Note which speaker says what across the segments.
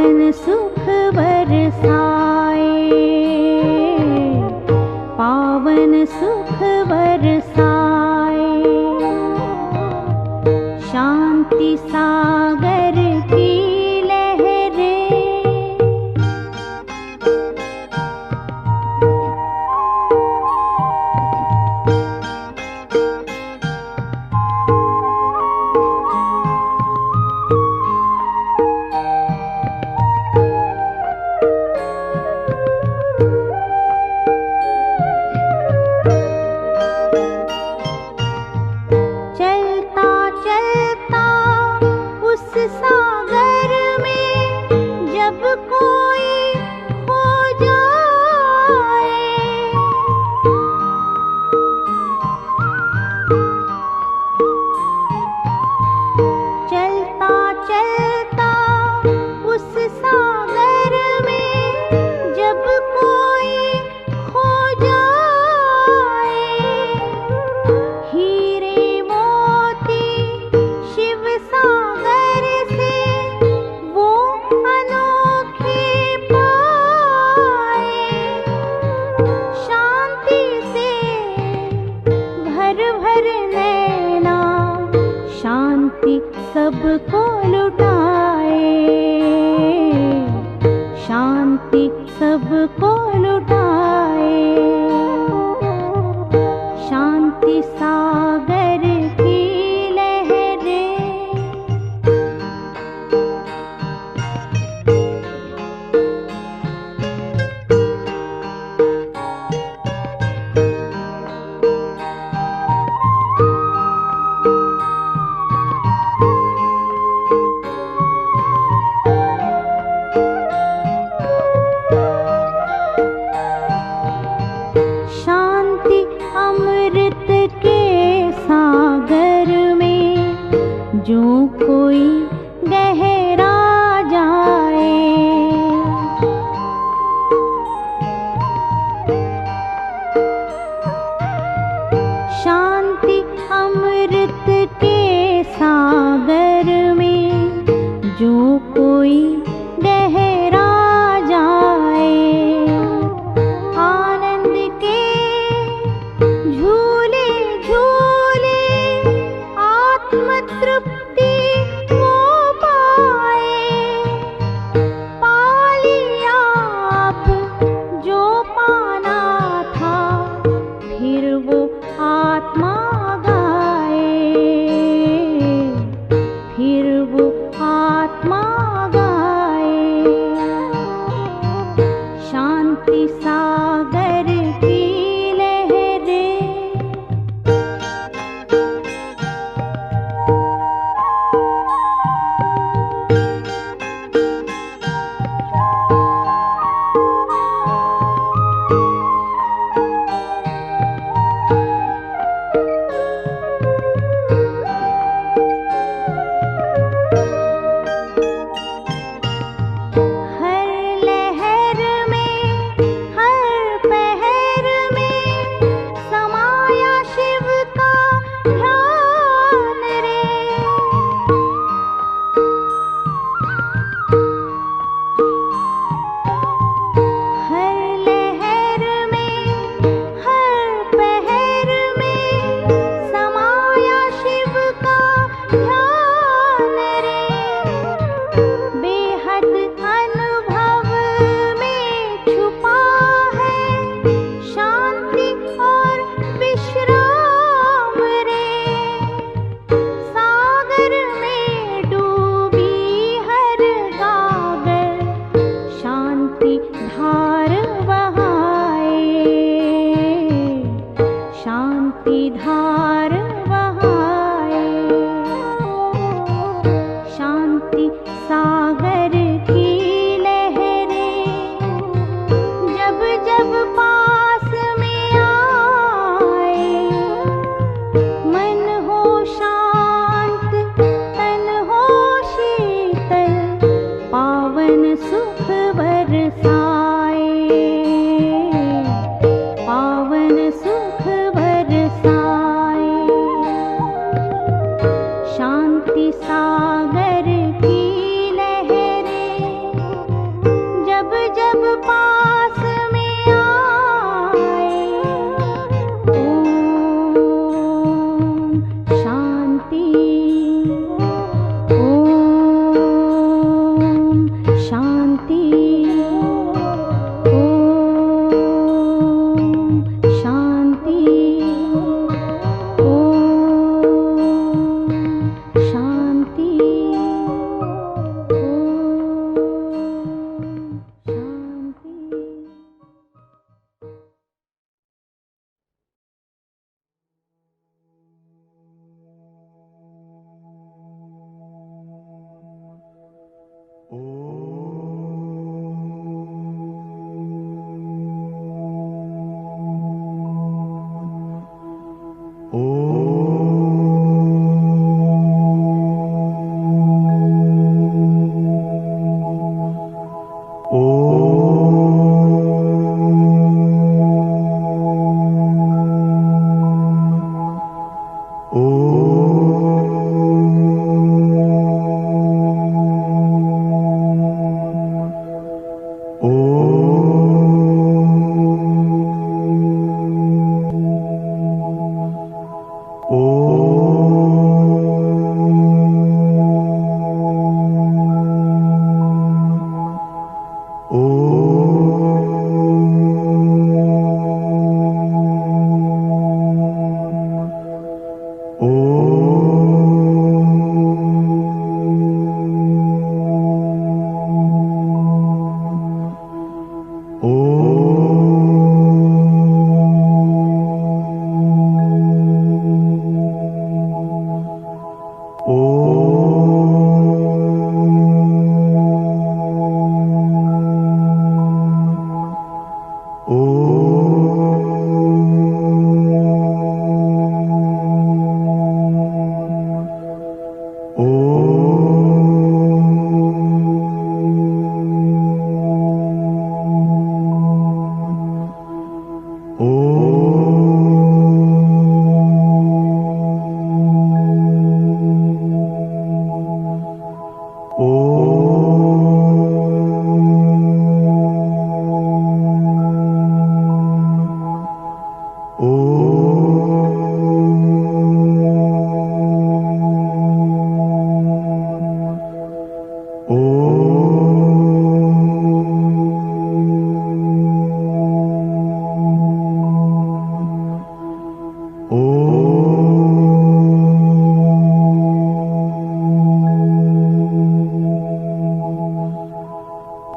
Speaker 1: पावन सुख बरसाए, पावन सुख बरसाए। शांति सागर की सबको लुटाए, शांति सबको लुटाए। शांति सागर की जो कोई गहरा जाए, शांति अमृत के सागर में जो कोई गहरा जाए। आनंद के झूले झूले आत्म तृप्ति वो पाए। पा लिया अब जो पाना था, फिर वो आत्मा गाए, फिर वो आत्मा गाए। शांति सागर की धार बहाए। शांति सागर की लहरें जब जब पास में आए, मन हो शांत तन हो शीतल, पावन सुख बरसाए, पावन सुख बरसाए। शांति सागर की लहरें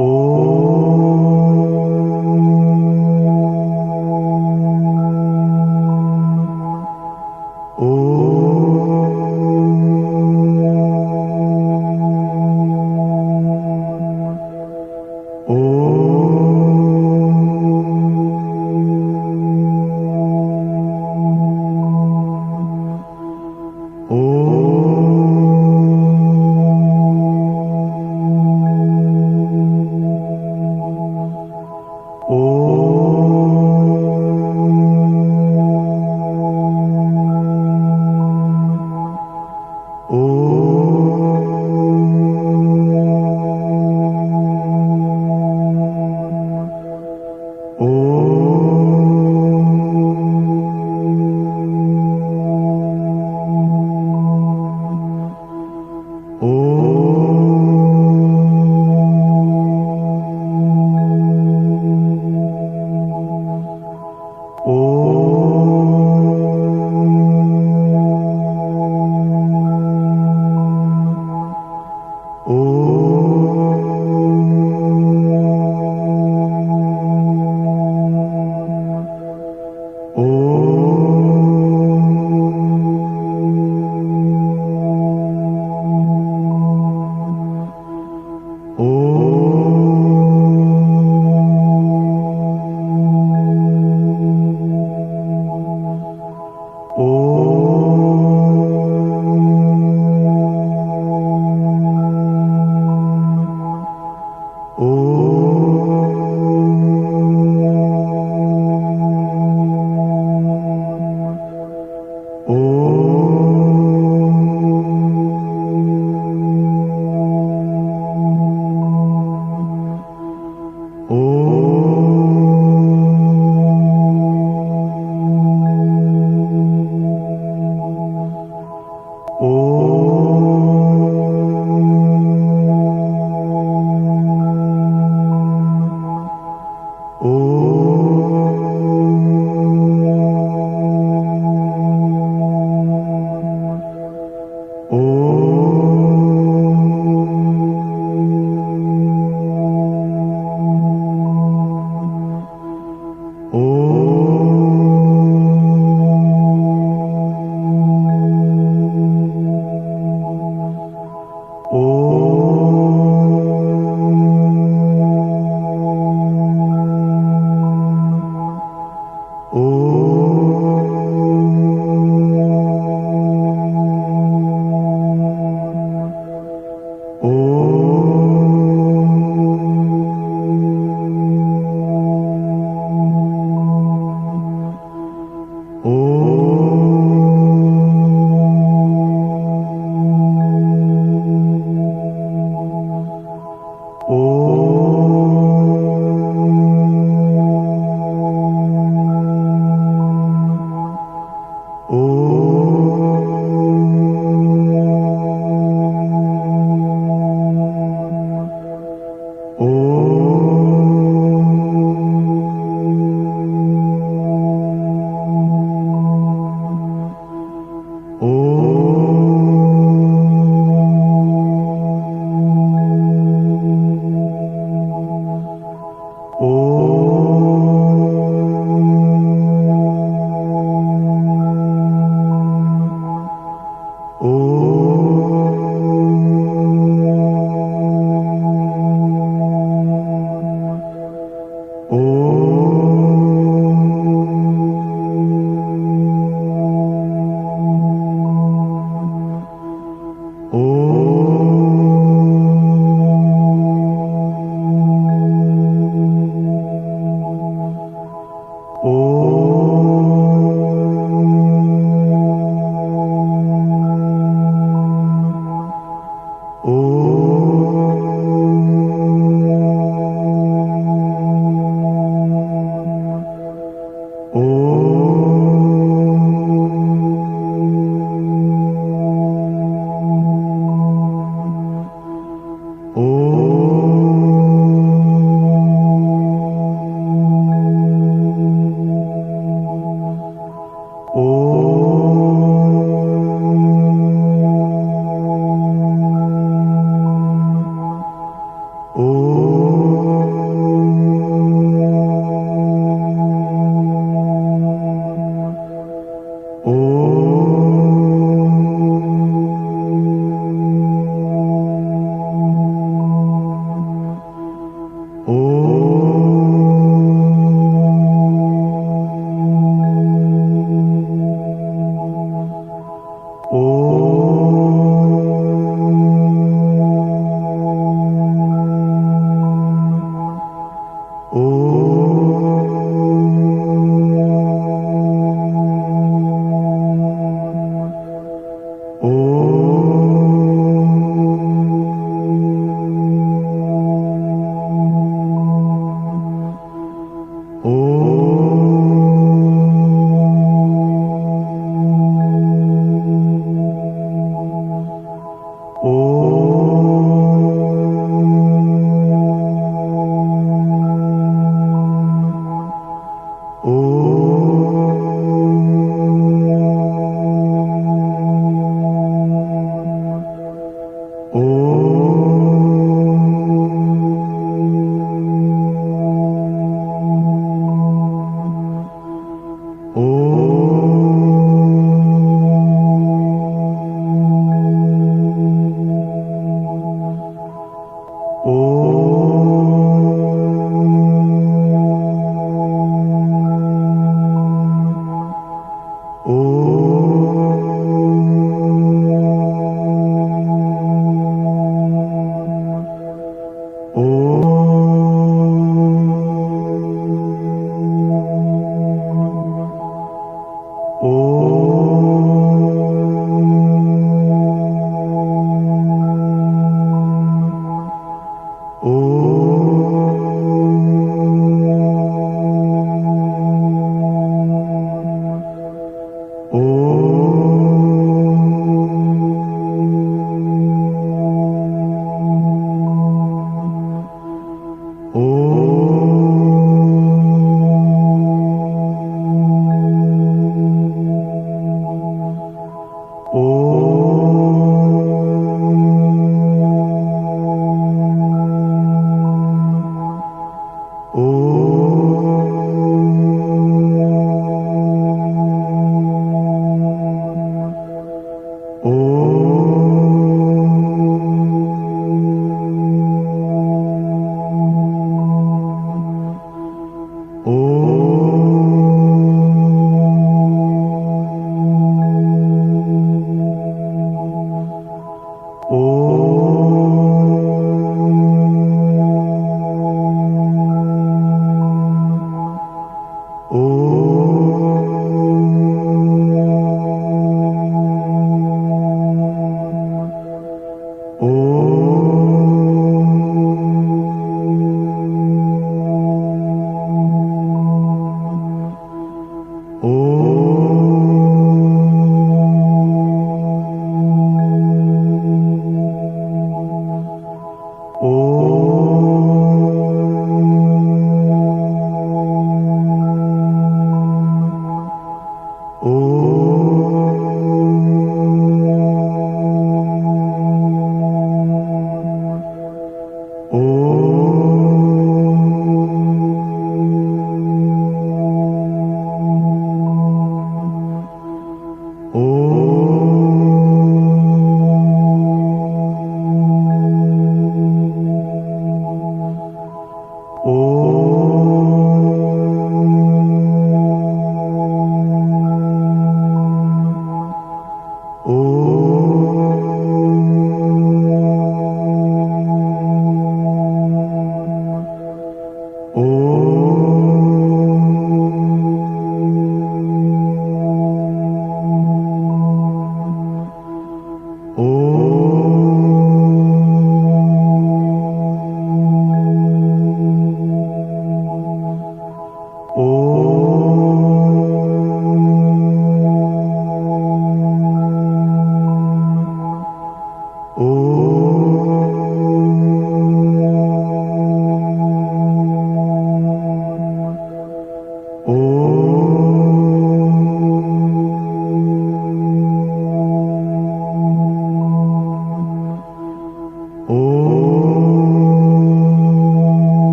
Speaker 2: ओ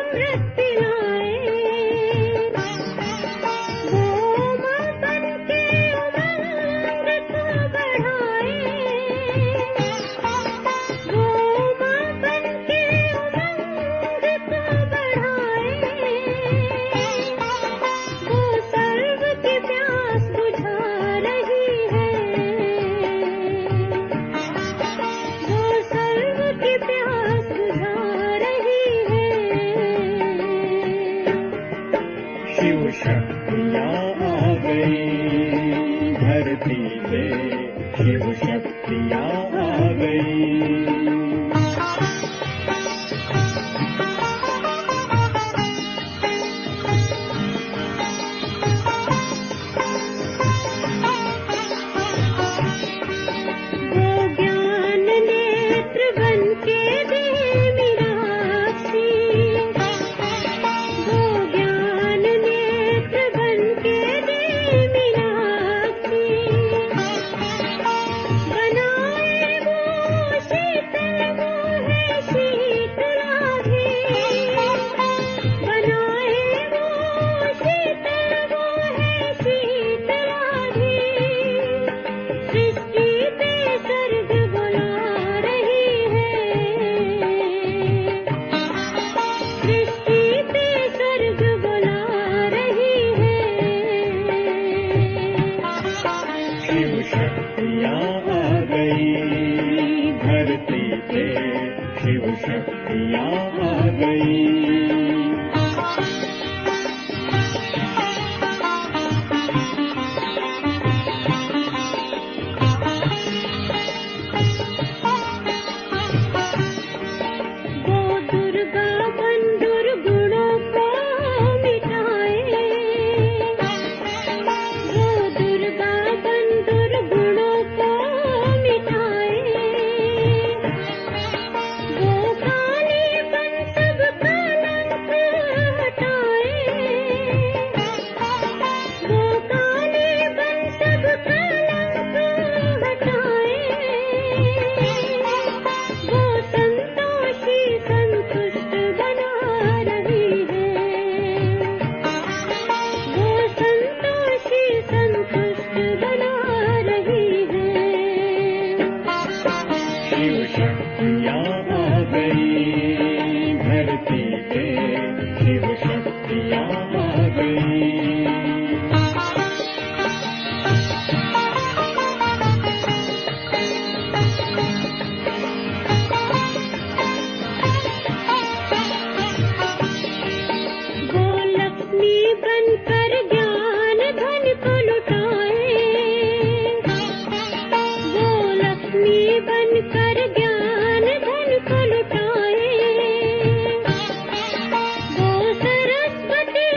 Speaker 1: अमृत पिलाए, वो माँ बन के उमंग को बढ़ाए, वो माँ बन के उमंग को बढ़ाए, वो सर्व की प्यास बुझा रही है, वो सर्व की प्यास बुझा रही है।
Speaker 2: शिव शक्तियाँ आ गई धरती पे, शिव शक्तियाँ आ गई।
Speaker 1: वो ज्ञान नेत्र बन के दे मीनाक्षी, वो ज्ञान नेत्र बन के दे मीनाक्षी, बनाए वो शीतल वो है शीतलाधि, बनाए वो शीतल वो है शीतलाधि, सृष्टि पे सर्ग बुला रही है, सृष्टि पे सर्ग बुला रही है।
Speaker 2: शिव शक्तियाँ आ गई धरती पे, शिव शक्तियाँ आ गई।
Speaker 1: वो दुर्गा बन दुर्गुणों को मिटाए, वो दुर्गा बन दुर्गुणों को मिटाए, वो काली बन सब कलंक हटाए, वो काली बन सब कलंक हटाए, वो संतोषी संतुष्ट बना रही है, वो संतोषी संतुष्ट बना रही है।
Speaker 2: शिव शक्तियाँ आ गई धरती पे, शिव शक्तियाँ आ गई।
Speaker 1: वो लक्ष्मी बनकर ज्ञान धन को लुटाए, वो लक्ष्मी बनकर ज्ञान धन को लुटाए, वो सरस्वती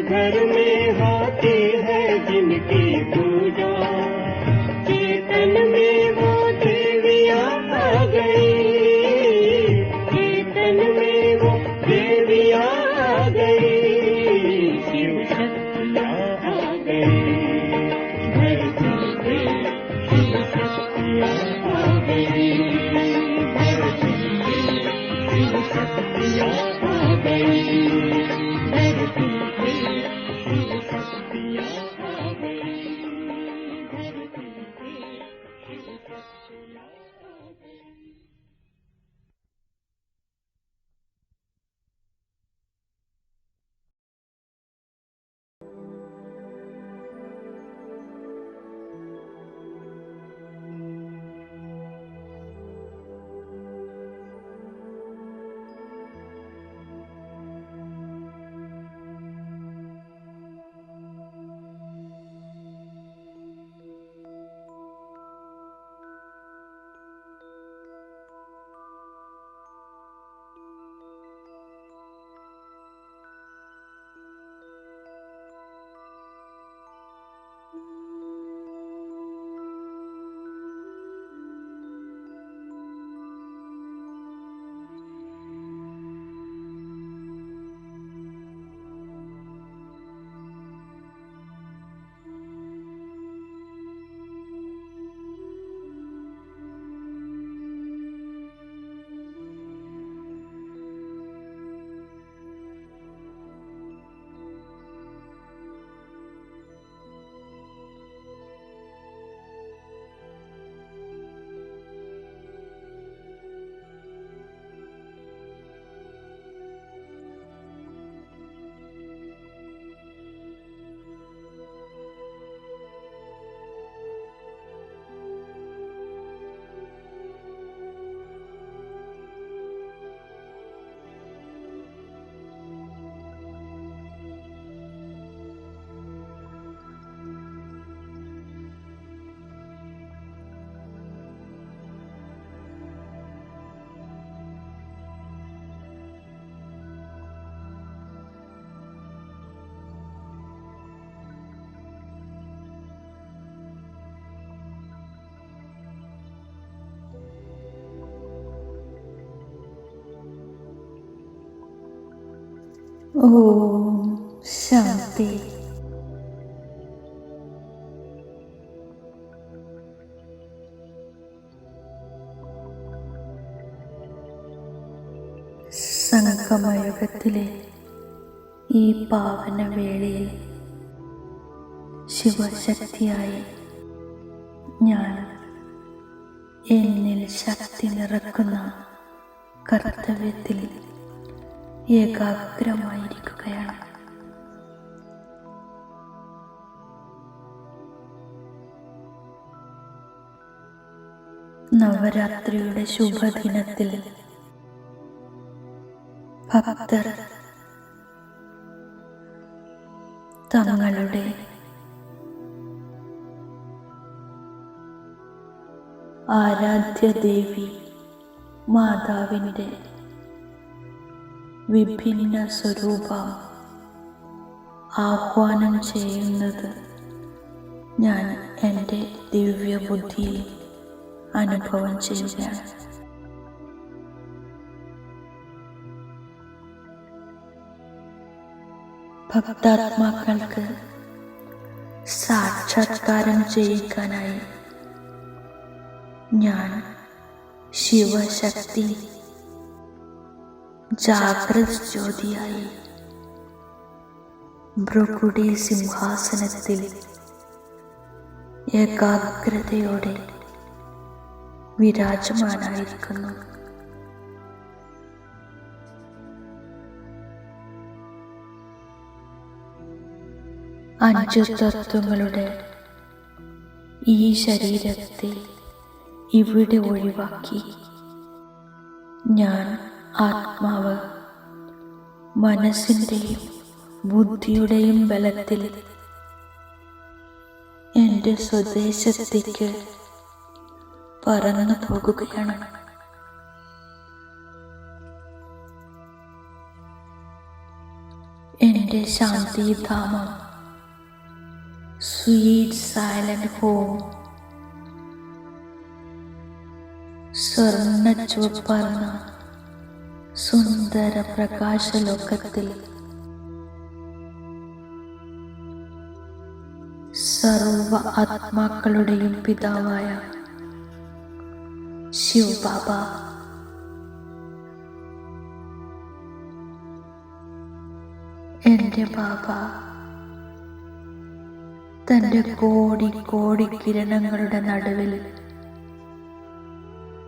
Speaker 2: घर में होती है जिनकी पूजा, चेतन में वो देवियाँ आ गई, चेतन में वो देवियाँ आ गई, शिव शक्तियाँ आ गई, धरती पे शिव शक्तियाँ आ गई, धरती पे शिव शक्तियाँ आ गई, धरती पे शिव शक्तियाँ आ गई, धरती पे शिव शक्तियाँ आ गई।
Speaker 3: ഓം ശാന്തി. സംഗമയുഗത്തിലെ ഈ പാവന വേളയിൽ ശിവശക്തിയായി ഞാൻ എന്നിൽ ശക്തി നിറക്കുന്ന കർത്തവ്യത്തിൽ ഏകാഗ്രമായിരിക്കുകയാണ്. നവരാത്രിയുടെ ശുഭദിനത്തിൽ ഭക്തർ തങ്ങളുടെ ആരാധ്യദേവി മാതാവിൻ്റെ വിഭിന്ന സ്വരൂപം ആഹ്വാനം ചെയ്യുന്നത് ഞാൻ എൻ്റെ ദിവ്യബുദ്ധിയിൽ അനുഭവം ചെയ്യുകയാണ്. ഭക്താത്മാക്കൾക്ക് സാക്ഷാത്കാരം ചെയ്യിക്കാനായി ഞാൻ ശിവശക്തി ജാഗ്രത ജ്യോതിയായി ഭൃഗുടി സിംഹാസനത്തിൽ ഏകാഗ്രതയോടെ വിരാജമാനായിരിക്കുന്നു. അഞ്ചു തത്വങ്ങളുടെ ഈ ശരീരത്തെ ഇവിടെ ഒഴിവാക്കി ഞാൻ ആത്മാവ് മനസ്സിൻ്റെയും ബുദ്ധിയുടെയും ബലത്തിൽ എൻ്റെ സ്വദേശത്തേക്ക് പറന്നു പോകുകയാണ്. എൻ്റെ എൻ്റെ ശാന്തിധാമം, സ്വീറ്റ് സൈലന്റ് ഹോം. സ്വർണ്ണ ചുവപ്പാർന്ന സുന്ദര പ്രകാശലോകത്തിൽ സർവ ആത്മാക്കളുടെയും പിതാവായ ശിവ ബാബ എൻ്റെ ബാബ തൻ്റെ കോടി കോടി കിരണങ്ങളുടെ നടുവിൽ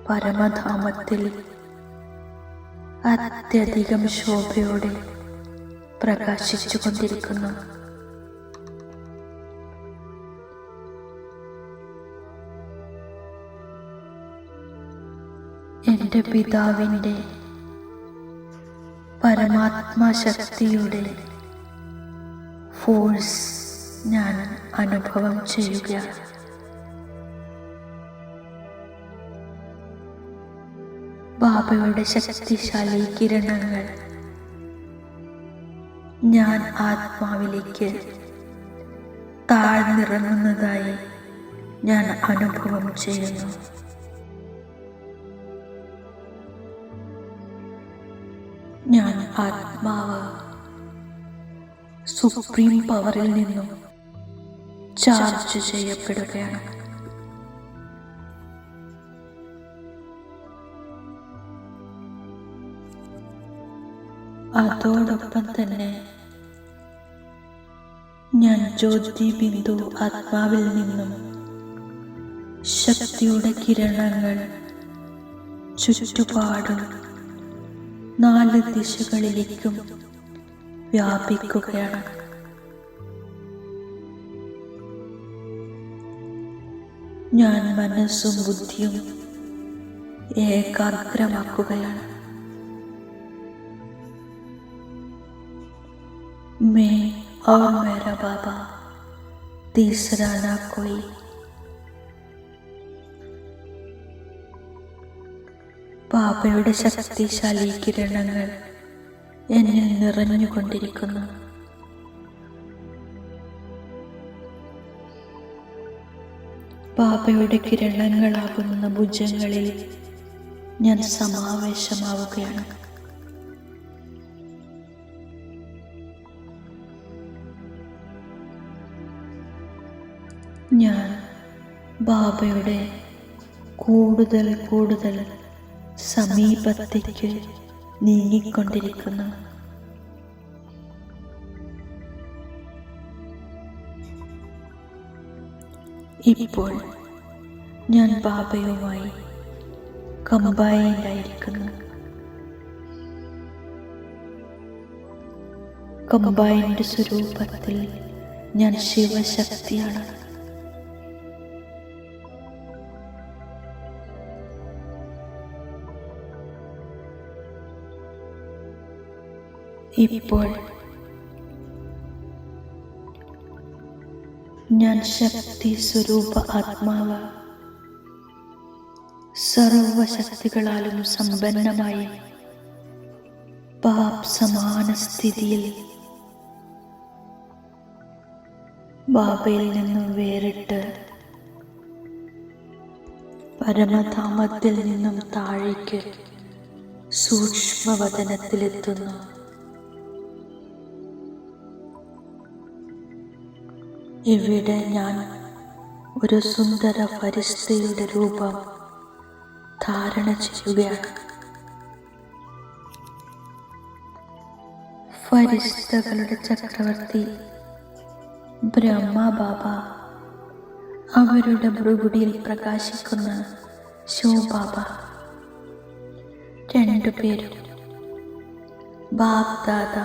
Speaker 3: പരമധാമത്തിൽ അത്യധികം ശോഭയോടെ പ്രകാശിച്ചു കൊണ്ടിരിക്കുന്നു. എൻ്റെ പിതാവിൻ്റെ പരമാത്മാ ശക്തിയുടെ ഫോഴ്സ് ഞാൻ അനുഭവം ചെയ്യുകയാണ്. ബാബയുടെ ശക്തിശാലി കിരണങ്ങൾ ഞാൻ ആത്മാവിലേക്ക് താഴ്ന്നിറങ്ങുന്നതായി ഞാൻ അനുഭവം ചെയ്യുന്നു. ഞാൻ ആത്മാവ് സുപ്രീം പവറിൽ നിന്നും ചാർജ് ചെയ്യപ്പെടുകയാണ്. അതോടൊപ്പം തന്നെ ഞാൻ ജ്യോതി ബിന്ദു ആത്മാവിൽ നിന്നും ശക്തിയുടെ കിരണങ്ങൾ ചുറ്റുപാടും 4 ദിശകളിലേക്കും വ്യാപിക്കുകയാണ്. ഞാൻ മനസ്സും ബുദ്ധിയും ഏകാഗ്രമാക്കുകയാണ്. मैं और मेरा बाबा तीसरा ना कोई. ബാബയുടെ ശക്തിശാലി കിരണങ്ങൾ എന്നിൽ നിറഞ്ഞുകൊണ്ടിരിക്കുന്നു. ബാബയുടെ കിരണങ്ങളാകുന്ന ഭുജങ്ങളിൽ ഞാൻ സമാവേശമാവുകയാണ്. ഞാൻ ബാബയുടെ കൂടുതൽ കൂടുതൽ സമീപത്തേക്ക് നീങ്ങിക്കൊണ്ടിരിക്കുന്നു. ഇപ്പോൾ ഞാൻ ബാബയുമായി കമ്പൈൻഡായിരിക്കുന്നു. കമ്പൈൻഡ് സ്വരൂപത്തിൽ ഞാൻ ശിവശക്തിയാണ്. ഇപ്പോൾ ഞാൻ ശക്തി സ്വരൂപ ആത്മാവ്, സർവശക്തികളാലും സമ്പന്നമായി പാപ് സമാന സ്ഥിതിയിൽ ബാബയിൽ നിന്നും വേറിട്ട് പരമധാമത്തിൽ നിന്നും താഴേക്ക് സൂക്ഷ്മവതനത്തിലെത്തുന്നു. ഇവിടെ ഞാൻ ഒരു സുന്ദര ഫരിസ്തയുടെ രൂപം ധാരണ ചെയ്യുകയാണ്. ഫരിസ്തകളുടെ ചക്രവർത്തി ബ്രഹ്മ ബാബ, അവരുടെ മൃഗുടിയിൽ പ്രകാശിക്കുന്ന ശിവ ബാബ, രണ്ടുപേരും ബാബ് ദാദ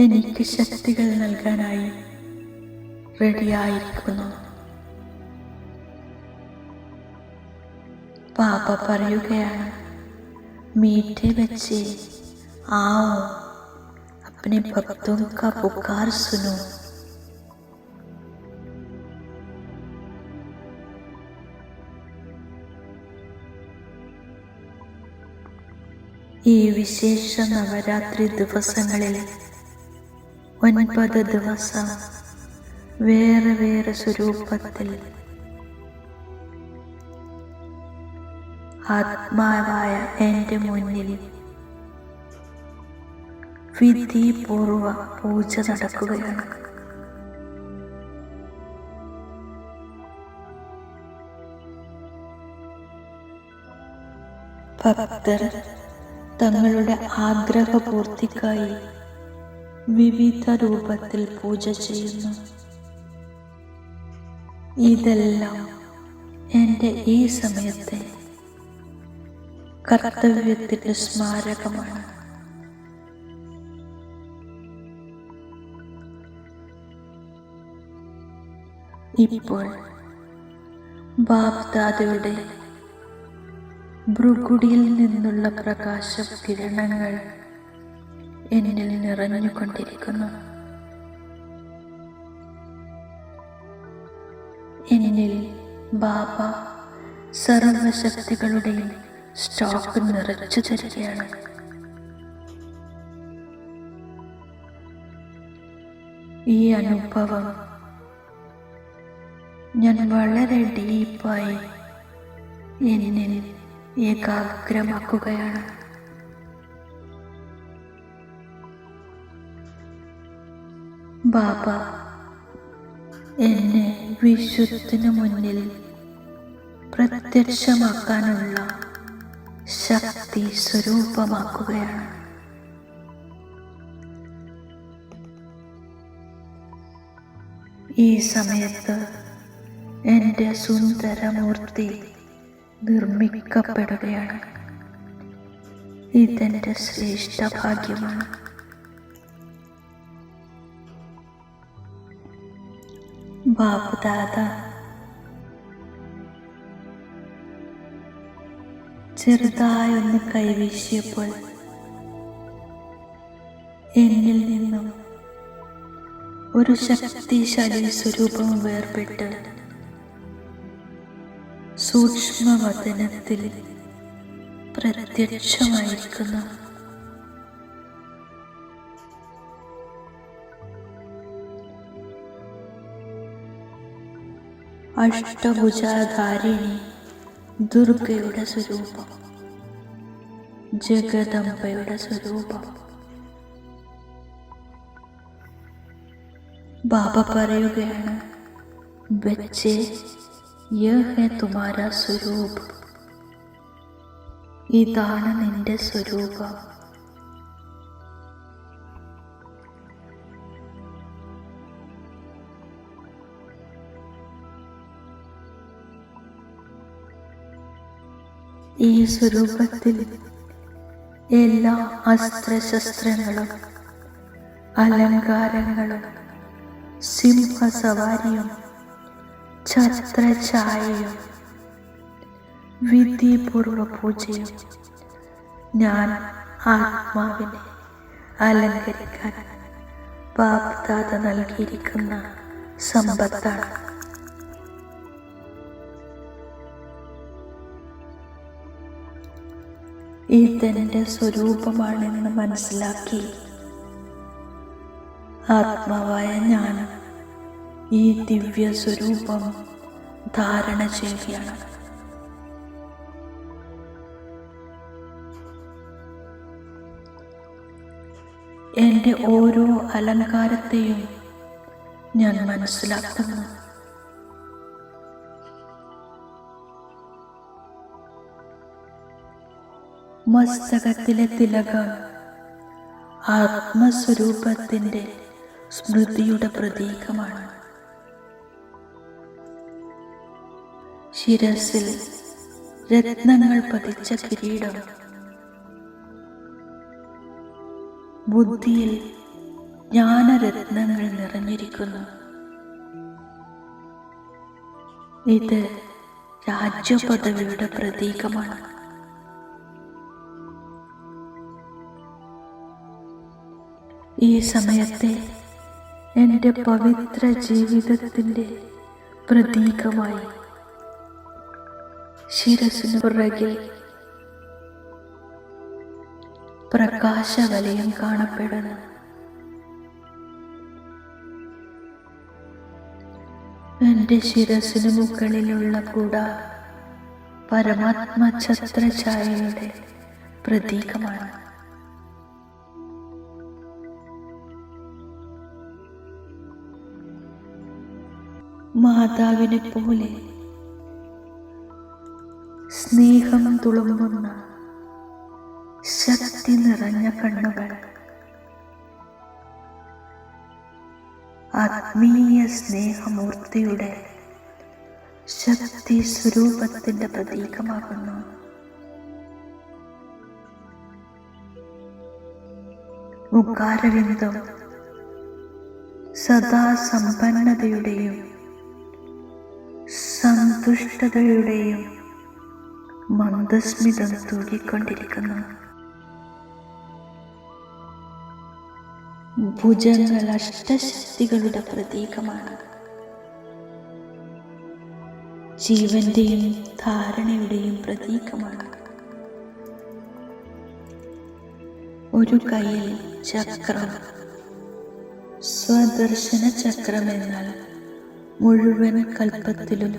Speaker 3: എനിക്ക് ശക്തികൾ നൽകാനായി റെഡിയായിരിക്കുന്നു. പാപ്പ പറയുകയാണ്, मीठे बच्चे आओ अपने भक्तों का पुकार सुनो. ഈ വിശേഷ നവരാത്രി ദിവസങ്ങളിൽ 9 ദിവസം വേറെ വേറെ സ്വരൂപത്തിൽ ആത്മാവായ എൻ്റെ മുന്നിൽ വിധിപൂർവ പൂജ നടക്കുകയാണ്. ഭക്തർ തങ്ങളുടെ ആഗ്രഹപൂർത്തിക്കായി വിവിധ രൂപത്തിൽ പൂജ ചെയ്യുന്നു. ഇതെല്ലാം എൻ്റെ ഈ സമയത്തെ കർത്തവ്യത്തിൻ്റെ സ്മാരകമാണ്. ഇപ്പോൾ ബാപ്ദാദയുടെ ഭ്രുകുടിയിൽ നിന്നുള്ള പ്രകാശ കിരണങ്ങൾ എന്നിൽ നിറഞ്ഞുകൊണ്ടിരിക്കുന്നു. എന്നിൽ ബാബ സർവശക്തികളുടെയും സ്റ്റോക്ക് നിറച്ചു തരികയാണ്. ഈ അനുഭവം ഞാൻ വളരെ ഡീപ്പായി എന്നിൽ ഏകാഗ്രമാക്കുകയാണ്. ബാബ എന്നെ വിശ്വത്തിനു മുന്നിൽ പ്രത്യക്ഷമാക്കാനുള്ള ശക്തി സ്വരൂപമാക്കുകയാണ്. ഈ സമയത്ത് എൻ്റെ സുന്ദരമൂർത്തി നിർമ്മിക്കപ്പെടുകയാണ്. ഇതെൻ്റെ ശ്രേഷ്ഠ ഭാഗ്യമാണ്. ബാപ്ദാദ ചെറുതായൊന്ന് കൈവീശിയപ്പോൾ എന്നിൽ നിന്നും ഒരു ശക്തിശാലി സ്വരൂപം വേർപെട്ട് സൂക്ഷ്മവദനത്തിൽ പ്രത്യക്ഷമായിരിക്കുന്നു. അഷ്ടഭുജാധാരിണി ദുർഗയുടെ സ്വരൂപം, ജഗദംബയുടെ സ്വരൂപം. ബാബ പറയുകയാണ്, ബച്ചേ യഹ് ഹൈ തുമാരാ സ്വരൂപ്, ഇതാണ് നിന്റെ സ്വരൂപം. ഈ സ്വരൂപത്തിൽ എല്ലാ അസ്ത്രശസ്ത്രങ്ങളും അലങ്കാരങ്ങളും സിംഹസവാരിയും ഛത്രഛായയും വിധിപൂർവ പൂജയും ഞാൻ ആത്മാവിനെ അലങ്കരിക്കാൻ ബാപ്ദാദ നൽകിയിരിക്കുന്ന സമ്പത്താണ്. ഇതെന്റെ സ്വരൂപമാണെന്ന് മനസ്സിലാക്കി ആത്മാവായ ഞാൻ ഈ ദിവ്യ സ്വരൂപം ധാരണ ചെയ്യുകയാണ്. എൻ്റെ ഓരോ അലങ്കാരത്തെയും ഞാൻ മനസ്സിലാക്കുന്നു. മസ്തകത്തിലെ തിലകം ആത്മസ്വരൂപത്തിൻ്റെ സ്മൃതിയുടെ പ്രതീകമാണ്. ശിരസിൽ രത്നങ്ങൾ പതിച്ച കിരീടം, ബുദ്ധിയിൽ ജ്ഞാനരത്നങ്ങൾ നിറഞ്ഞിരിക്കുന്നു. ഇത് രാജ്യപദവിയുടെ പ്രതീകമാണ്. ഈ സമയത്തെ എൻ്റെ പവിത്ര ജീവിതത്തിൻ്റെ പ്രതീകമായി ശിരസിന് പുറകിൽ പ്രകാശവലയം കാണപ്പെടുന്നു. എൻ്റെ ശിരസിനു മുകളിലുള്ള കുട പരമാത്മ ഛത്രഛായയുടെ പ്രതീകമാണ്. മാതാവിനെ പോലെ സ്നേഹം തുളുമ്പുന്ന ശക്തി നിറഞ്ഞ കണ്ണുകൾ ആത്മീയ സ്നേഹമൂർത്തിയുടെ ശക്തി സ്വരൂപത്തിന്റെ പ്രതീകമാകുന്നു. മുഖാരവിന്ദം സദാ സമ്പന്നതയുടെയും സന്തുഷ്ടതയുടെയും മന്ദസ്മിതം തൂകിക്കൊണ്ടിരിക്കുന്നു. ഭുജങ്ങൾ അഷ്ടശക്തികളുടെ പ്രതീകമാണ്. ജീവന്റെയും ധാരണയുടെയും പ്രതീകമാണ്. ഒരു കയ്യിൽ ചക്രം. സ്വദർശന ചക്രം എന്നാൽ മുഴുവൻ കൽപ്പത്തിലും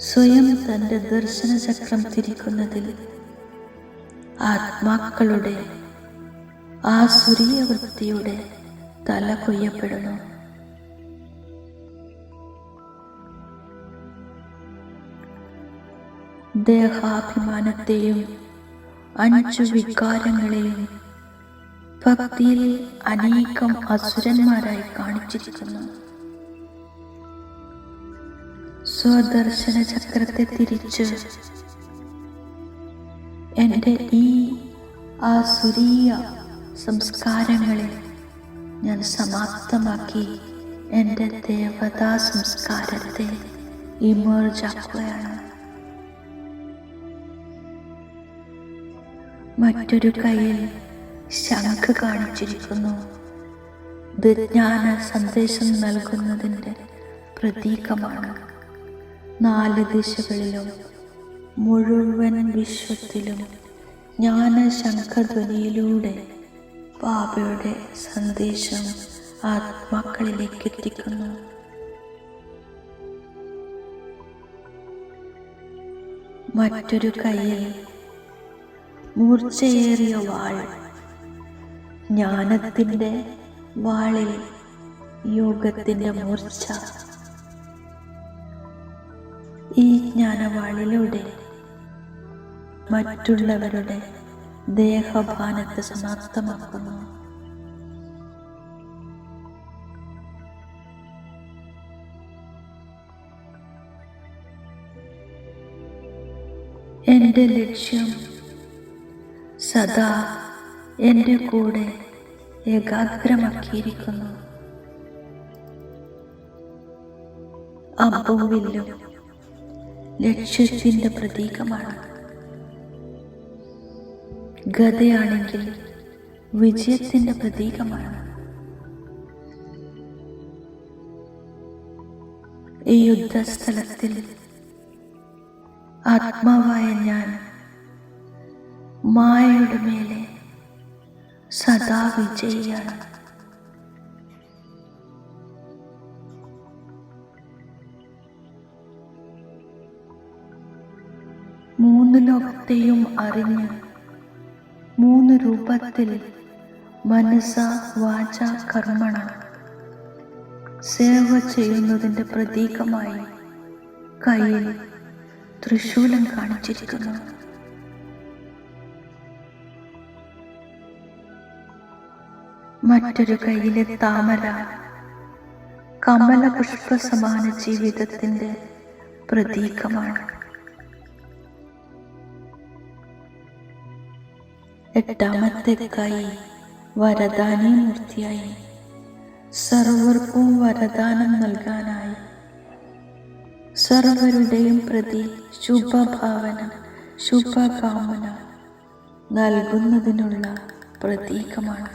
Speaker 3: സ്വയം തന്റെ ദർശന ചക്രം തിരിക്കുന്നതിൽ ആത്മാക്കളുടെ ആസുരീയ വൃത്തിയുടെ തല കൊയ്യപ്പെടുന്നു. ദേഹാഭിമാനത്തെയും 5 വികാരങ്ങളെയും ഭക്തിയിൽ അനേകം അസുരന്മാരായി കാണിച്ചിരിക്കുന്നു. സ്വദർശന ചക്രത്തെ തിരിച്ച് എൻ്റെ ഈ ആസുരീയ സംസ്കാരങ്ങളെ ഞാൻ സമാപ്തമാക്കി എൻ്റെ ദേവതാ സംസ്കാരത്തെ ഇമേർജാക്കുകയാണ്. മറ്റൊരു കയ്യിൽ ശംഖ് കാണിച്ചിരിക്കുന്നു. ഇത് ജ്ഞാന സന്ദേശം നൽകുന്നതിൻ്റെ പ്രതീകമാണ്. 4 ദിശകളിലും മുഴുവൻ വിശ്വത്തിലും ജ്ഞാനശംഖധ്വനിയിലൂടെ ബാബയുടെ സന്ദേശം ആത്മാക്കളിലേക്ക് എത്തിക്കുന്നു. മറ്റൊരു കയ്യിൽ മൂർച്ചയേറിയ വാൾ. ജ്ഞാനത്തിൻ്റെ വാളിൽ യോഗത്തിൻ്റെ മൂർച്ച. ഈ ജ്ഞാനവാളിലൂടെ മറ്റുള്ളവരുടെ ദേഹഭാനത്തെ സമാപ്തമാക്കുന്നു. എൻ്റെ ലക്ഷ്യം സദാ എൻ്റെ കൂടെ ഏകാഗ്രമാക്കിയിരിക്കുന്നു. അമ്പുവില്ലും ലക്ഷ്യത്തിൻ്റെ പ്രതീകമാണ്. ഗദയാണെങ്കിൽ വിജയത്തിൻ്റെ പ്രതീകമാണ്. ഈ യുദ്ധസ്ഥലത്തിൽ ആത്മാവായ ഞാൻ മായയുടെ മേലെ സദാ വിജയിയാണ്. മൂന്ന് ലോകത്തെയും അറിഞ്ഞ് 3 രൂപത്തിൽ മനസ്സ വാച കർമ്മണ സേവ ചെയ്യുന്നതിൻ്റെ പ്രതീകമായി കയ്യിൽ ത്രിശൂലം കാണിച്ചിരിക്കുന്നു. മറ്റൊരു കയ്യിലെ താമര കമലപുഷ്പ സമാന ജീവിതത്തിൻ്റെ പ്രതീകമാണ്. 8ാമത്തെ കൈ വരദാനി മൂർത്തിയായി സർവർക്കും വരദാനം നൽകാനായി സർവരുടെയും പ്രതി ശുഭഭാവന ശുഭകാമന നൽകുന്നതിനുള്ള പ്രതീകമാണ്.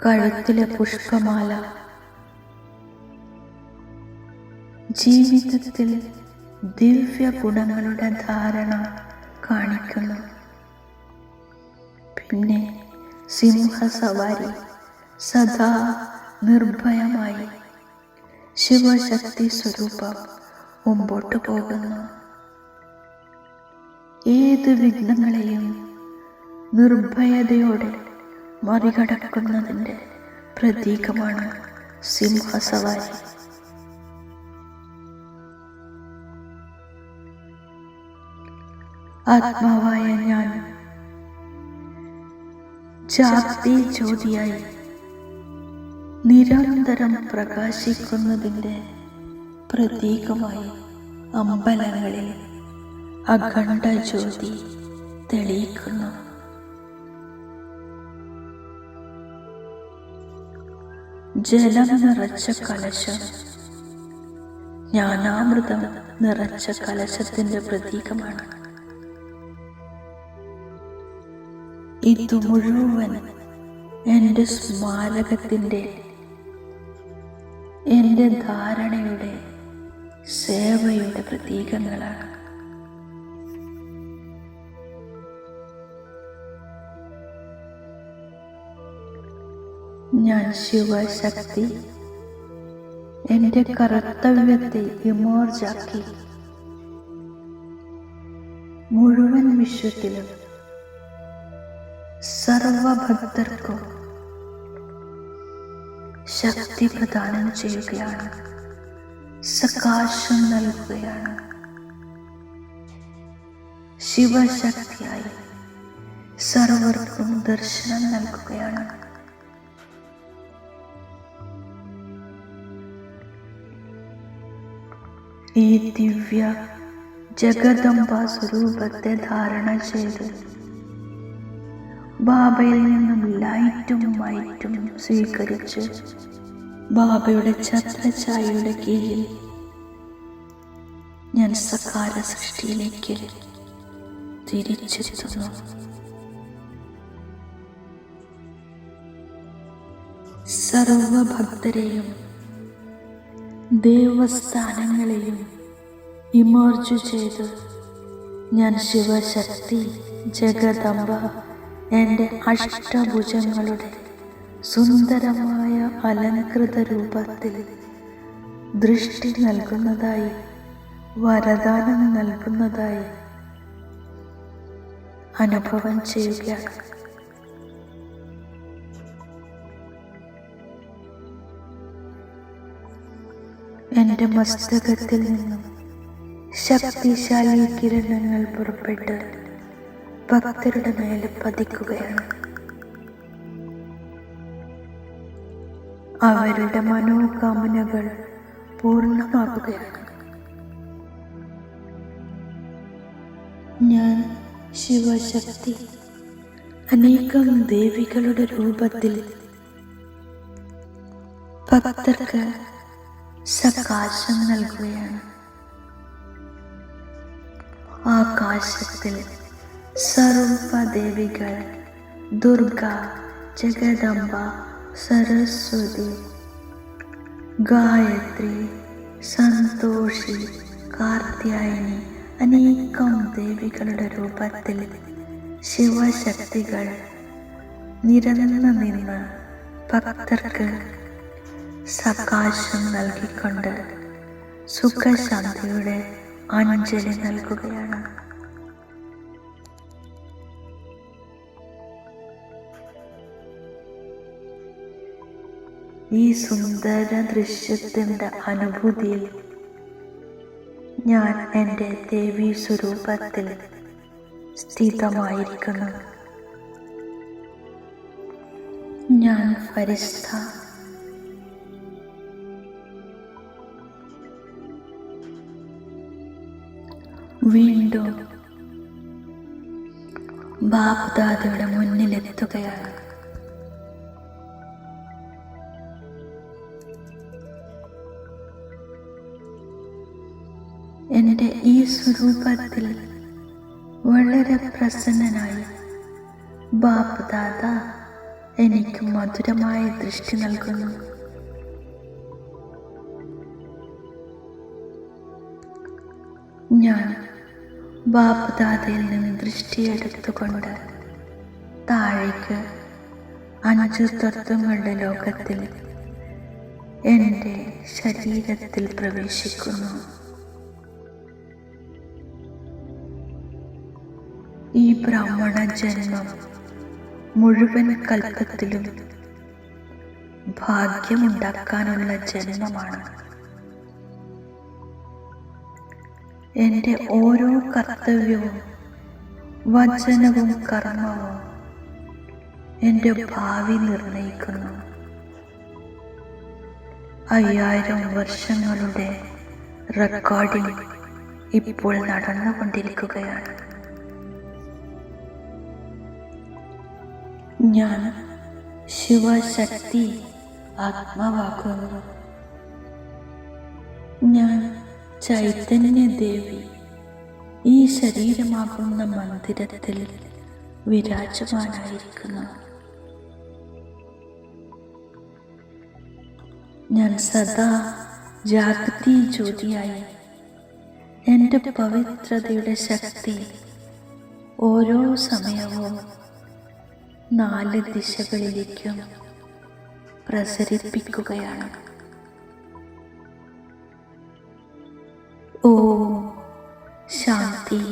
Speaker 3: കഴുത്തിലെ പുഷ്പമാല ജീവിതത്തിൽ ദിവ്യ ഗുണങ്ങളുടെ ധാരണ കാണിക്കുന്നു. പിന്നെ സിംഹസവാരി സദാ നിർഭയമായി ശിവശക്തി സ്വരൂപം മുമ്പോട്ട് പോകുന്നു. ഏത് വിഘ്നങ്ങളെയും നിർഭയതയോടെ മറികടക്കുന്നതിൻ്റെ പ്രതീകമാണ് സിംഹസവാരി. ആത്മാവായ ഞാൻ ജാതി ജ്യോതിയായി നിരന്തരം പ്രകാശിക്കുന്നതിൻ്റെ പ്രതീകമായി അമ്പലങ്ങളിൽ അഖണ്ഡ ജ്യോതി തെളിയിക്കുന്നു. ജലം നിറച്ച കലശം ജ്ഞാനാമൃതം നിറച്ച കലശത്തിന്റെ പ്രതീകമാണ്. ഇത് മുഴുവൻ എൻ്റെ സ്മാരകത്തിൻ്റെ, എൻ്റെ ധാരണയുടെ, സേവയുടെ പ്രതീകങ്ങളാണ്. ഞാൻ ശിവശക്തി എൻ്റെ കർത്തവ്യത്തെ ഇമോർജാക്കി മുഴുവൻ വിശ്വത്തിലും സർവഭക്തർക്കും ശക്തി പ്രദാനം ചെയ്യുകയാണ്, സകാശം നൽകുകയാണ്. ശിവശക്തിയായി സർവർക്കും ദർശനം നൽകുകയാണ്. ഈ ദിവ്യ ജഗദംബ സ്വരൂപത്തെ ധാരണ ചെയ്ത് ബാബയിൽ നിന്നും ലൈറ്റും മൈറ്റും സ്വീകരിച്ച് ബാബയുടെ ഛത്രഛായയുടെ കീഴിൽ ഞാൻ സകാര സൃഷ്ടിയിലേക്ക് തിരിച്ചെത്തുന്നു. സർവഭക്തരെയും ദേവസ്ഥാനങ്ങളെയും ഇമർജ് ചെയ്ത് ഞാൻ ശിവശക്തി ജഗദംബ എൻ്റെ അഷ്ടഭുജങ്ങളുടെ സുന്ദരമായ അലങ്കൃത രൂപത്തിൽ ദൃഷ്ടി നൽകുന്നതായി, വരദാനം നൽകുന്നതായി അനുഭവം ചെയ്യുകയാണ്. എൻ്റെ മസ്തകത്തിൽ നിന്നും ശക്തിശാലി കിരണങ്ങൾ പുറപ്പെട്ട് ഭക്തരുടെ മേലെ പതിക്കുകയാണ്. അവരുടെ മനോകാമനകൾ പൂർണ്ണമാകുകയാണ്. ഞാൻ ശിവശക്തി അനേകം ദേവികളുടെ രൂപത്തിൽ ഭക്തർക്ക് സകാശം നൽകുകയാണ്. ആകാശത്തിൽ സർവദേവികൾ ദുർഗ, ജഗദംബ, സരസ്വതി, ഗായത്രി, സന്തോഷി, കാർത്യായനി അനേകം ദേവികളുടെ രൂപത്തിൽ ശിവശക്തികൾ നിരന്ന് നിന്ന് ഭക്തർക്ക് സകാശം നൽകിക്കൊണ്ട് സുഖശാന്തിയുടെ അഞ്ജലി നൽകുകയാണ്. ഈ സുന്ദര ദൃശ്യത്തിൻ്റെ അനുഭൂതിയിൽ ഞാൻ എൻ്റെ ദേവീ സ്വരൂപത്തിൽ സ്ഥിതമായിരിക്കുന്നു. ഞാൻ ഫരിസ്ത. വീണ്ടും ബാപ്ദാദയുടെ മുന്നിലെത്തുകയാണ്. എൻ്റെ ഈ സ്വരൂപത്തിൽ വളരെ പ്രസന്നനായി ബാപ്ദാദ എനിക്ക് മധുരമായ ദൃഷ്ടി നൽകുന്നു. ഞാൻ ബാപ്ദാദയിൽ നിന്ന് ദൃഷ്ടിയെടുത്തുകൊണ്ട് താഴേക്ക് 5 തത്വങ്ങളുടെ ലോകത്തിൽ എൻ്റെ ശരീരത്തിൽ പ്രവേശിക്കുന്നു. ഈ ബ്രാഹ്മണ ജന്മം മുഴുവൻ കൽപ്പത്തിലും ഭാഗ്യമുണ്ടാക്കാനുള്ള ജന്മമാണ്. എൻ്റെ ഓരോ കർത്തവ്യവും വചനവും കർമ്മവും എൻ്റെ ഭാവി നിർണയിക്കുന്നു. 5000 വർഷങ്ങളുടെ റെക്കോർഡിംഗ് ഇപ്പോൾ നടന്നുകൊണ്ടിരിക്കുകയാണ്. ഞാൻ ശിവശക്തി ആത്മാവാകുന്നു. ഞാൻ ചൈതന്യദേവി ഈ ശരീരമാകുന്ന മന്ദിരത്തിൽ വിരാജമാനായിരിക്കുന്നു. ഞാൻ സദാ ജാഗതി ജ്യോതിയായി എൻ്റെ പവിത്രതയുടെ ശക്തി ഓരോ സമയവും 4 ദിശകളിലേക്കും പ്രസരിപ്പിക്കുകയാണ്. ഓം ശാന്തി.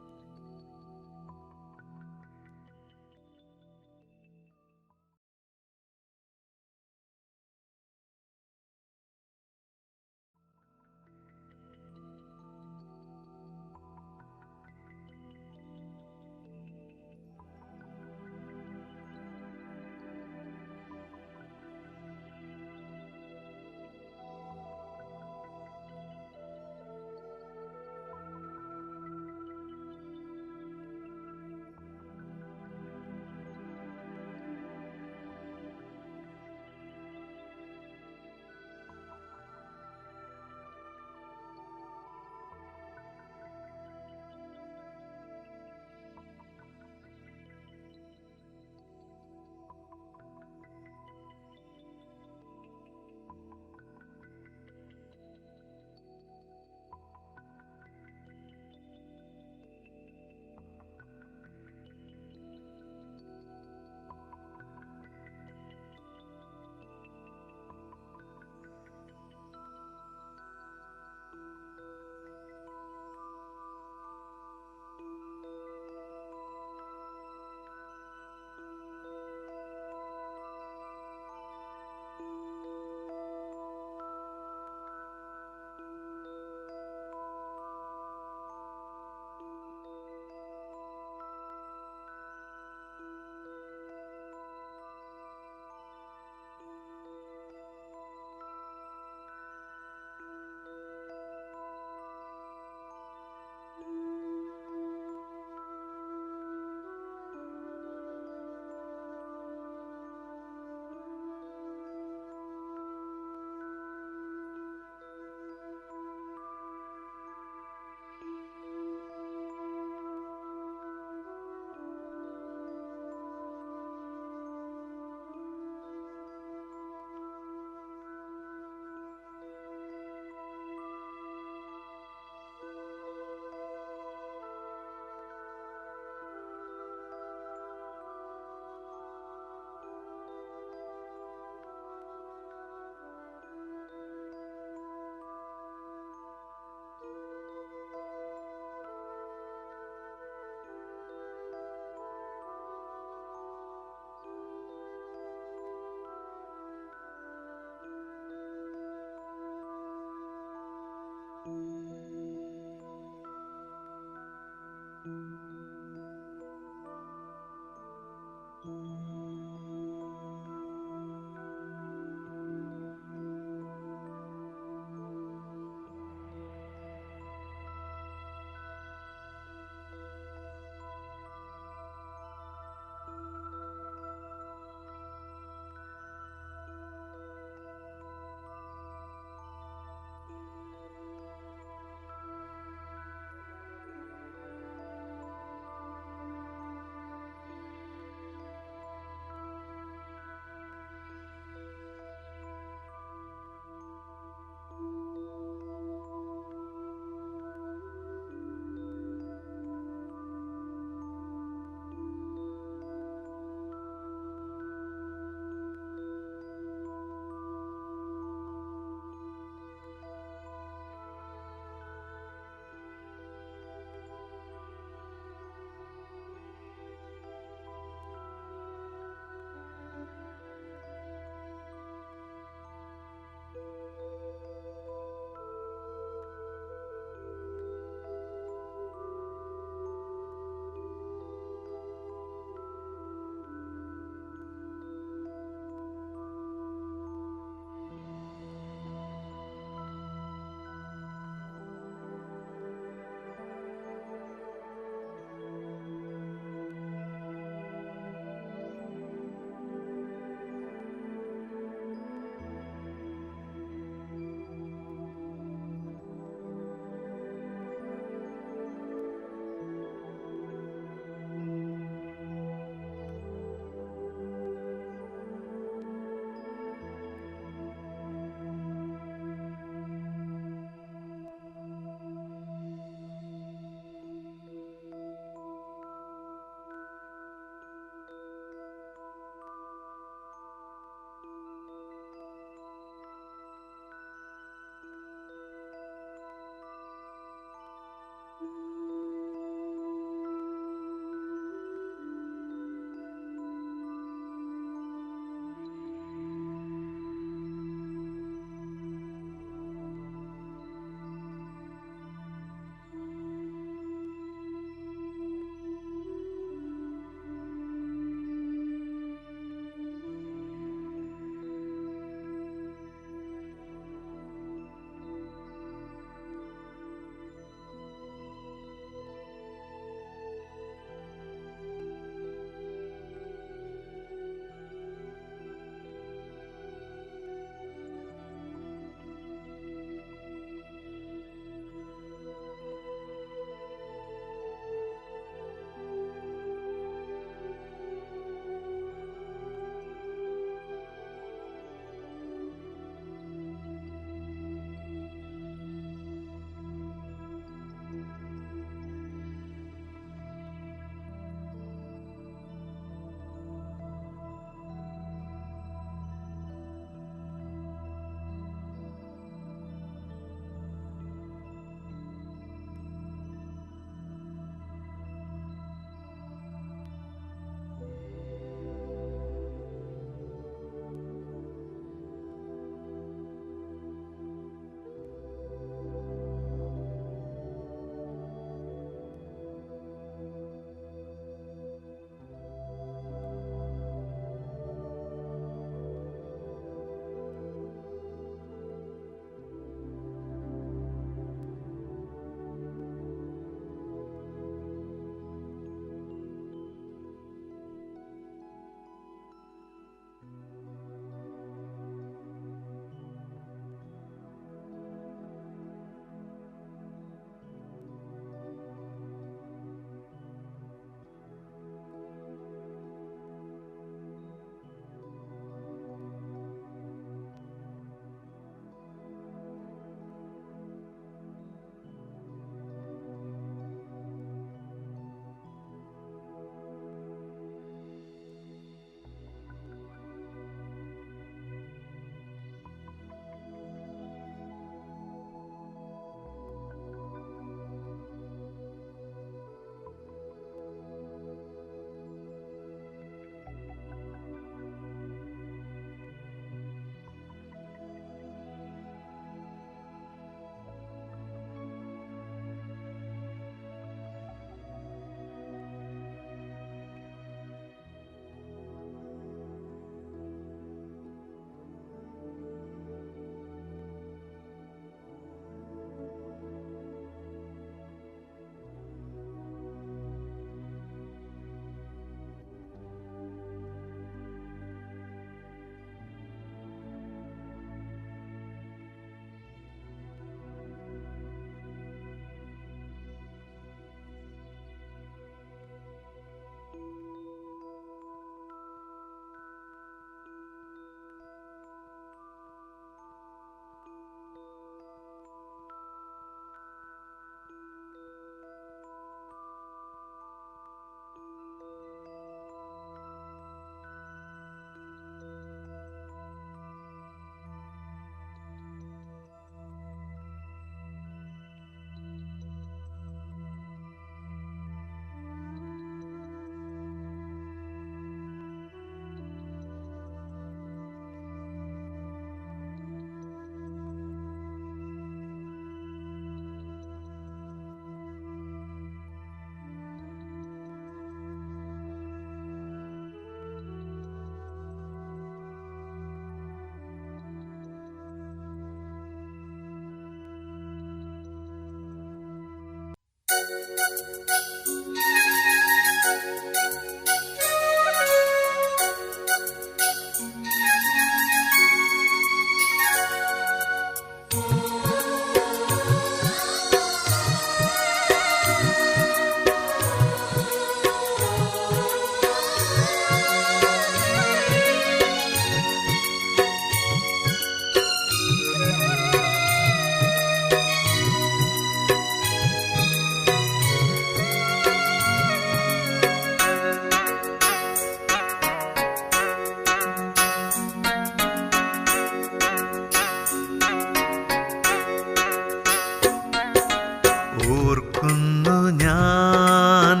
Speaker 4: ഓർക്കുന്നു ഞാൻ,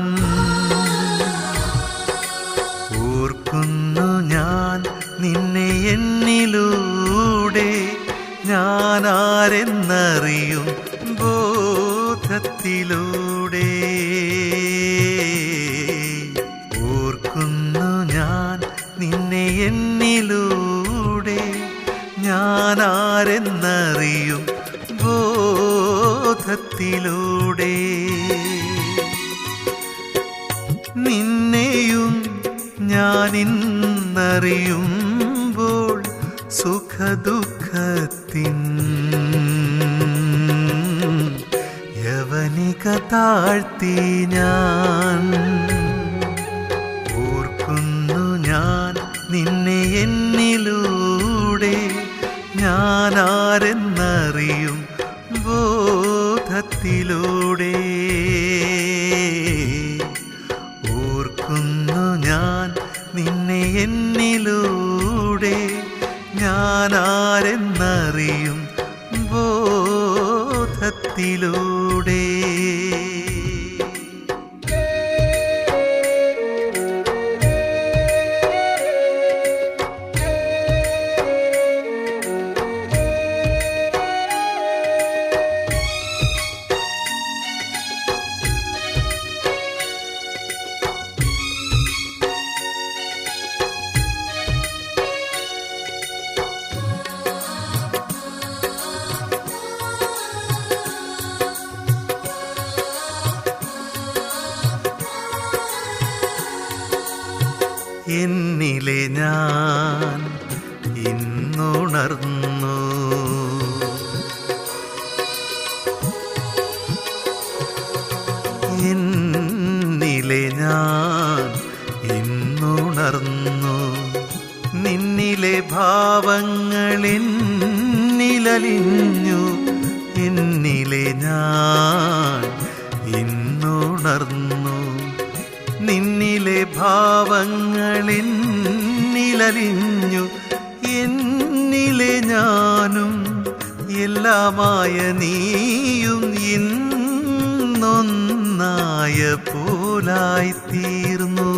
Speaker 4: ഓർക്കുന്നു ഞാൻ നിന്നെ എന്നിലൂടെ, ഞാൻ ആരെന്നറിയും ബോധത്തിലൂടെ. ഓർക്കുന്നു ഞാൻ നിന്നെ എന്നിലൂടെ, ഞാൻ ആരെന്നറിയും ബോധത്തിലൂടെ. നിന്നെയും ഞാനിന്നറിയുമ്പോൾ സുഖദുഃഖത്തിൻ യവനിക താഴ്ത്തി ഞാൻ. ഓർക്കുന്നു ഞാൻ നിന്നെ എന്നിലൂടെ, ഞാൻ ആരെന്നറിയും ബോധത്തിലൂടെ. ഓർക്കുന്നു ഞാൻ നിന്നെ എന്നിലൂടെ, ഞാൻ ആരെന്നറിയും ബോധത്തിലൂടെ. എന്നിലെ ഞാൻ ഇന്നുണർന്നു, എന്നിലെ ഞാൻ ഇന്നുണർന്നു. നിന്നിലെ ഭാവങ്ങളെന്നിലലിഞ്ഞു, എന്നിലെ ഞാൻ ഇന്നുണർന്നു. നിന്നിലെ ഭാവങ്ങളെന്നിലലിഞ്ഞു, എന്നിലെ ഞാനും എല്ലാമായ നീയും ഇന്നൊന്നായ പോലായിത്തീർന്നു.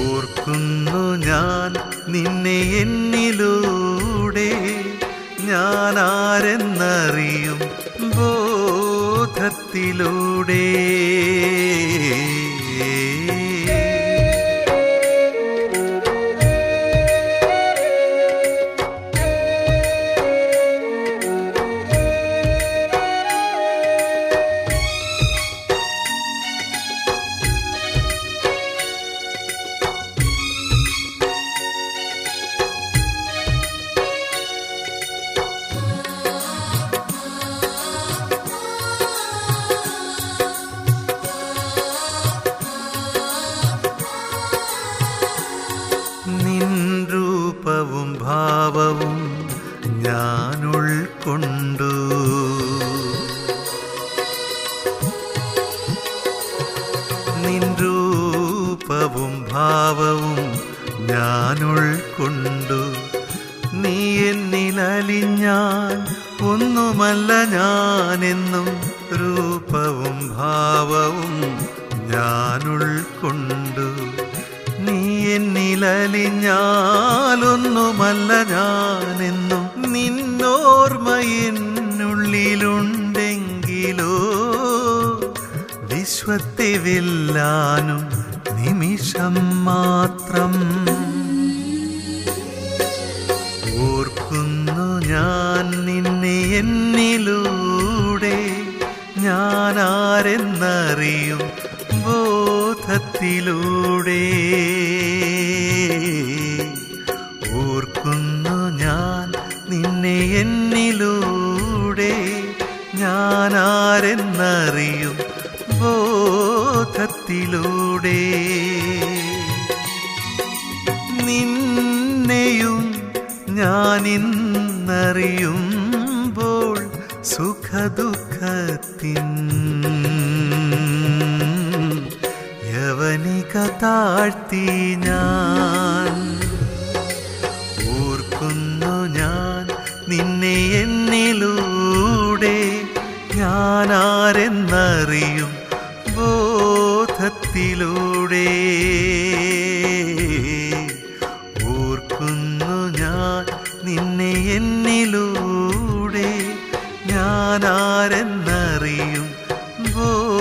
Speaker 4: ഓർക്കുന്നു ഞാൻ നിന്നെ എന്നിലൂടെ, ഞാൻ ആരെന്നറിയും ബോധത്തിലൂടെ. രൂപവും ഭാവവും ഞാൻ ഉൾക്കൊണ്ടു, നിൻ രൂപവും ഭാവവും ഞാൻ ഉൾക്കൊണ്ടു. നീ എന്നിലലിഞ്ഞാൽ ഒന്നുമല്ല ഞാനെന്നും രൂപവും ഭാവവും ഞാൻ ഉൾക്കൊണ്ടു. നീ എന്നിലലിഞ്ഞാലൊന്നുമല്ല ഞാനെന്നും നിന്നോർമ്മ എന്നുള്ളിലുണ്ടെങ്കിലോ വിശ്വത്തെ വെല്ലാനും നിമിഷം മാത്രം. ഓർക്കുന്നു ഞാൻ നിന്നെ എന്നിലൂടെ, ഞാനാരെന്നറിയും ബോധത്തിലൂടെ. ഓർക്കുന്നു ഞാൻ നിന്നെ എന്നിലൂടെ, ഞാനാരെന്നറിയും ബോധത്തിലൂടെ. നിന്നെയും ഞാനിന്നറിയുമ്പോൾ സുഖദുഃഖത്തിൻ യവനിക താഴ്ത്തി ഞാൻ. ഓർക്കുന്നു ഞാൻ നിന്നെ എന്നിലൂടെ, ഞാനാരെന്നറിയും ബോധത്തിലൂടെ. ഓർക്കുന്നു ഞാൻ നിന്നെ എന്നിലൂടെ, ഞാനാരെന്നറിയും ബോധത്തിലൂടെ.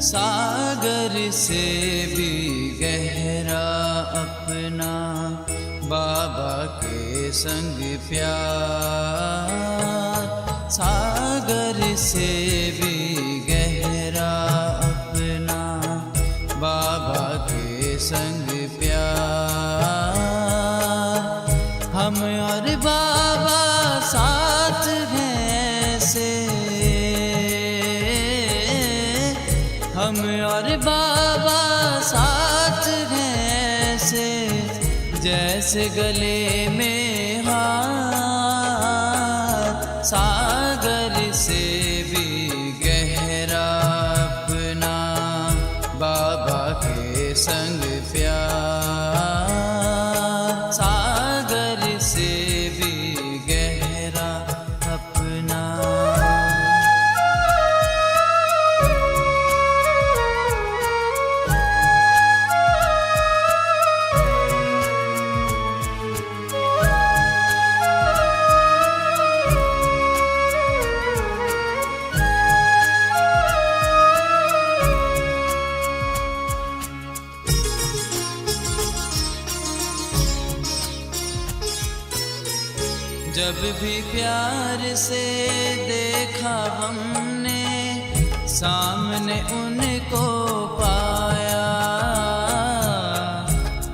Speaker 5: सागर से भी गहरा अपना बाबा के संग प्यार, सागर से भी गहरा अपना बाबा के संग प्यार। हम और बाबा साथ हैं ऐसे, हम और बाबा साथ हैं ऐसे, जैसे गले में हार। सागर से भी गहरा अपना बाबा के संग प्यार, सागर से भी गहरा अपना। जब भी प्यार से देखा हमने, सामने उनको पाया,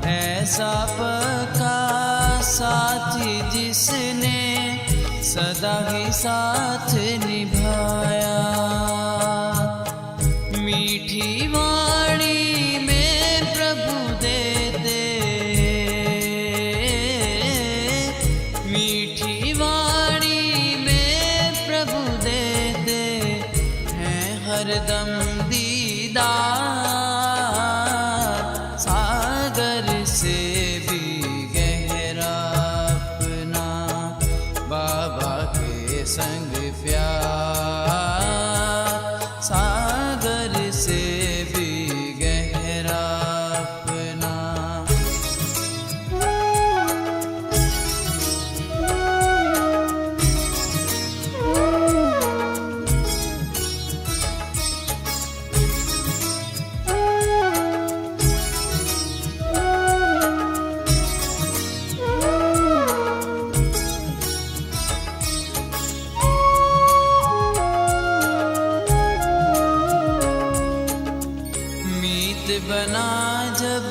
Speaker 5: ऐसा पक्का साथी जिसने सदा ही साथ निभाया। मीठी वाणी में प्रभु देते, मीठी वाणी में प्रभु देते हैं हरदम दीदार। सागर से भी गहरा अपना बाबा के संग प्यार, सागर से भी गहरा अपना। मीत बना जब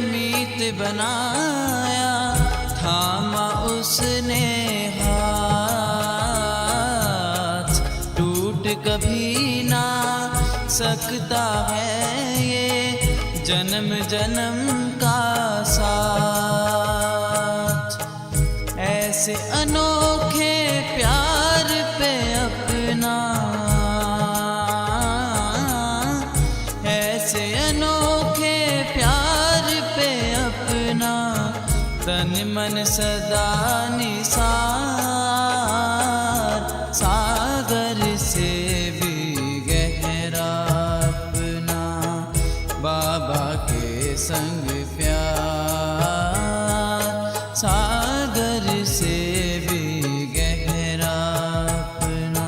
Speaker 5: मीत बनाया, थामा उसने हाथ। टूट कभी ना सकता है ये जन्म जन्म का साथ। ऐसे अनोखे प्यार पे अपना, ऐसे अनोखे प्यार पे अपना तन मन सदा निसार। सागर से भी गहरा अपना बाबा के संग प्यार, सागर से भी गहरा अपना।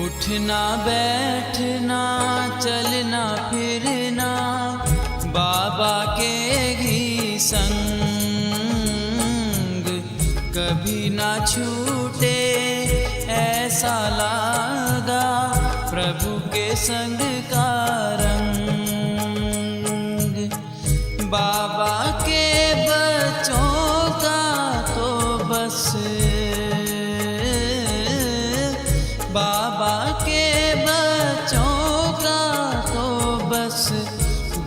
Speaker 5: उठना बैठना चलना फिरना बाबा के ही संग, कभी ना छूटे ऐसा लागा प्रभु के संग का रंग। बाबा के बच्चों का तो बस, बाबा के बच्चों का तो बस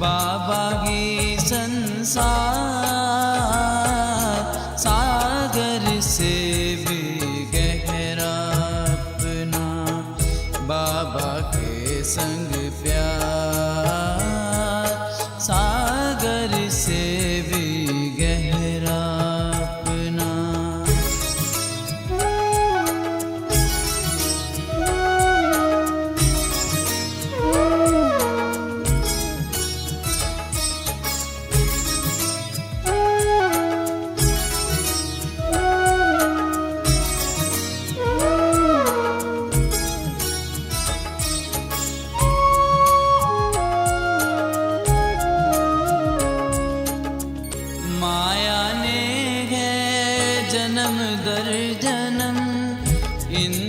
Speaker 5: बाबा ही संसार। सागर से भी गहरा अपना बाबा के संग प्यार, सागर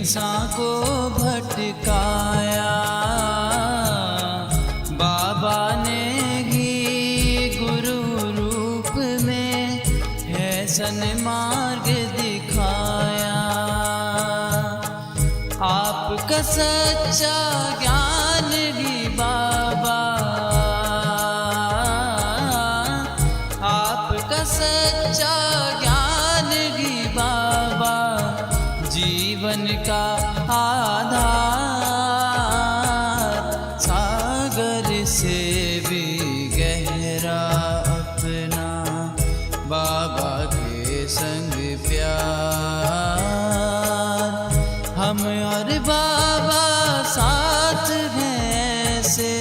Speaker 5: हिंसा को भटकाया। बाबा ने ही गुरु रूप में है सन्मार्ग दिखाया। आपका सच्चा ज्ञान भी बाबा, आपका सच्चा ज्ञान भी बाबा जीवन का आधार। सागर से भी गहरा अपना बाबा के संग प्यार। हम और बाबा साथ हैं ऐसे,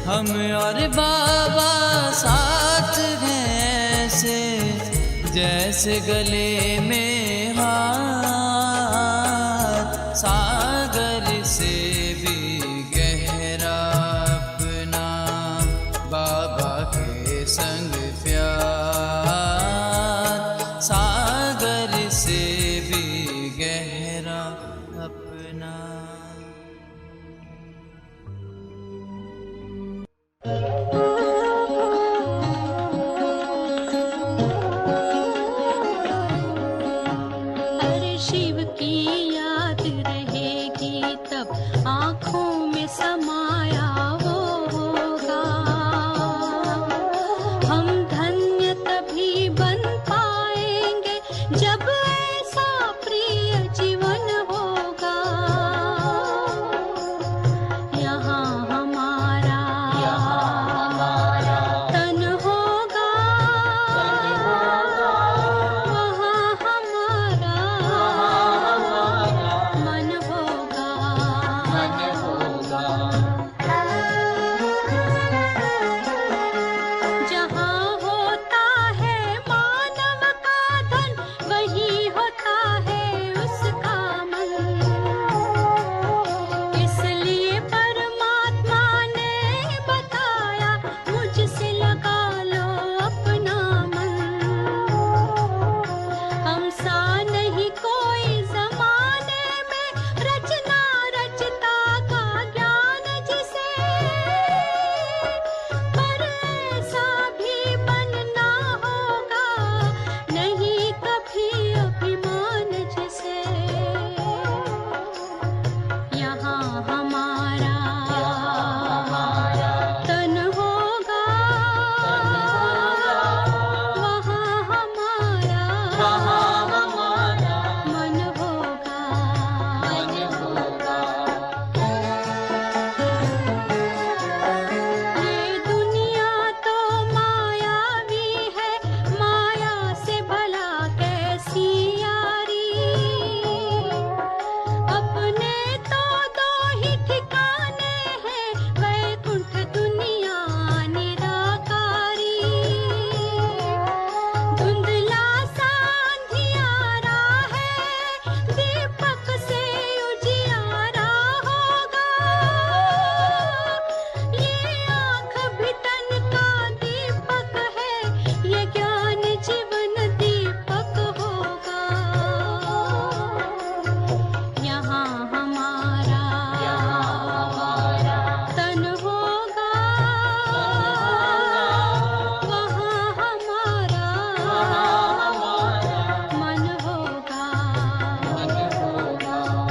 Speaker 5: हम और बाबा साथ हैं ऐसे, जैसे गले में हाथ। सागर से भी गहरा अपना बाबा के संग प्यार। सागर से भी गहरा अपना।
Speaker 1: अरे शिव की याद रहेगी तब आँखों में समाया वो होगा। हम धन्य तभी बन पाएंगे जब ऐसा प्रिय जीवन होगा। यहाँ हमारा तन होगा, वहाँ हमारा मन होगा। जहाँ होता है मानव का धन, वही होता है उसका मन। इसलिए परमात्मा ने बताया, मुझसे लगा लो अपना मन। हम सा नहीं कोई जमाने में, रचना रचता का ज्ञान जिसे, पर ऐसा भी बनना होगा नहीं कभी अभिमान जिसे। यहाँ हमारा तन होगा, वहाँ हमारा मन होगा। ये दुनिया तो मायावी है, माया से भला कैसी यारी। अपने तो दो ही ठिकाने हैं, वैकुंठ दुनिया निराकारी। धुंधला सा अंधियारा है, दीपक से उजियारा होगा। ये आँख भी तन का दीपक है, ये ज्ञान जीवन दीपक होगा। यहाँ हमारा तन होगा, वहाँ हमारा मन होगा।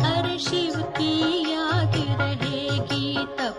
Speaker 1: अरे शिव की याद रहेगी तब